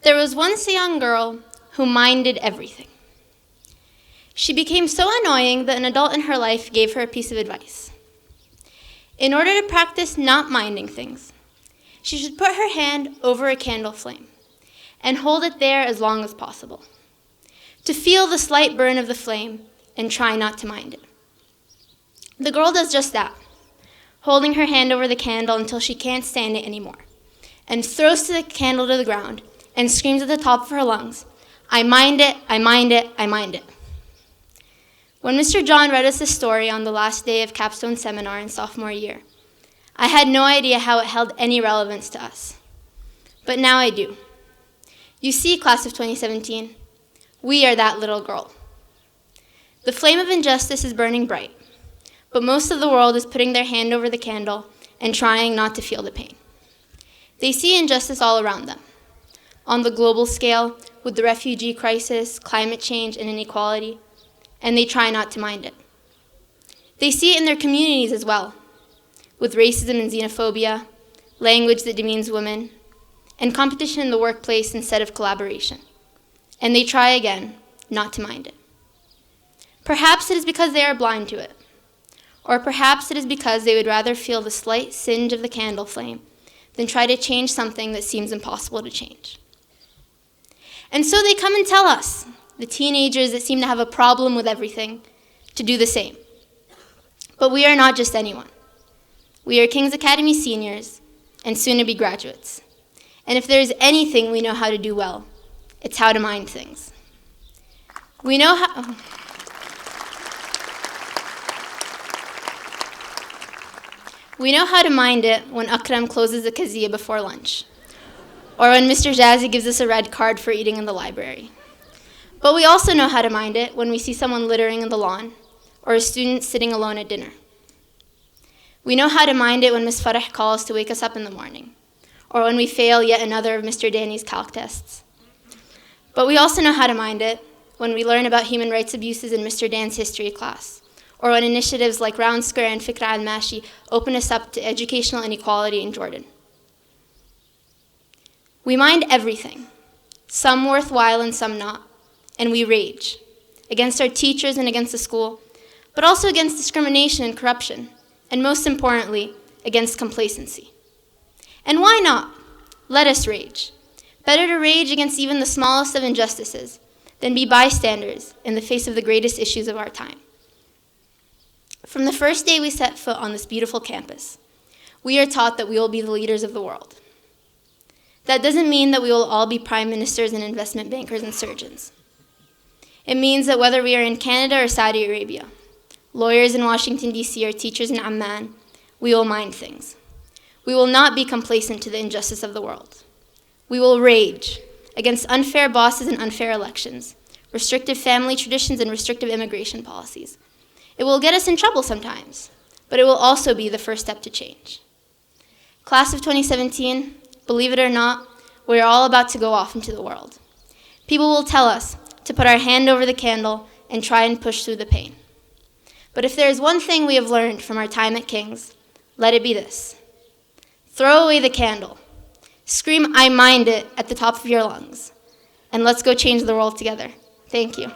There was once a young girl who minded everything. She became so annoying that an adult in her life gave her a piece of advice. In order to practice not minding things, she should put her hand over a candle flame and hold it there as long as possible, to feel the slight burn of the flame and try not to mind it. The girl does just that, holding her hand over the candle until she can't stand it anymore, and throws the candle to the ground and screams at the top of her lungs, "I mind it, I mind it, I mind it." When Mr. John read us this story on the last day of capstone seminar in sophomore year, I had no idea how it held any relevance to us. But now I do. You see, class of 2017, we are that little girl. The flame of injustice is burning bright, but most of the world is putting their hand over the candle and trying not to feel the pain. They see injustice all around them, on the global scale with the refugee crisis, climate change, and inequality, and they try not to mind it. They see it in their communities as well, with racism and xenophobia, language that demeans women, and competition in the workplace instead of collaboration. And they try again not to mind it. Perhaps it is because they are blind to it, or perhaps it is because they would rather feel the slight singe of the candle flame than try to change something that seems impossible to change. And so they come and tell us, the teenagers that seem to have a problem with everything, to do the same. But we are not just anyone. We are King's Academy seniors and soon-to-be graduates. And if there is anything we know how to do well, it's how to mind things. We know how... We know how to mind it when Akram closes the kazia before lunch, or when Mr. Jazzy gives us a red card for eating in the library. But we also know how to mind it when we see someone littering in the lawn, or a student sitting alone at dinner. We know how to mind it when Ms. Farah calls to wake us up in the morning, or when we fail yet another of Mr. Danny's calc tests. But we also know how to mind it when we learn about human rights abuses in Mr. Dan's history class, or when initiatives like Round Square and Fikra al-Mashi open us up to educational inequality in Jordan. We mind everything, some worthwhile and some not, and we rage against our teachers and against the school, but also against discrimination and corruption, and most importantly, against complacency. And why not? Let us rage. Better to rage against even the smallest of injustices than be bystanders in the face of the greatest issues of our time. From the first day we set foot on this beautiful campus, we are taught that we will be the leaders of the world. That doesn't mean that we will all be prime ministers and investment bankers and surgeons. It means that whether we are in Canada or Saudi Arabia, lawyers in Washington, D.C., or teachers in Amman, we will mind things. We will not be complacent to the injustice of the world. We will rage against unfair bosses and unfair elections, restrictive family traditions and restrictive immigration policies. It will get us in trouble sometimes, but it will also be the first step to change. Class of 2017, believe it or not, we are all about to go off into the world. People will tell us to put our hand over the candle and try and push through the pain. But if there is one thing we have learned from our time at King's, let it be this. Throw away the candle. Scream, "I mind it," at the top of your lungs. And let's go change the world together. Thank you.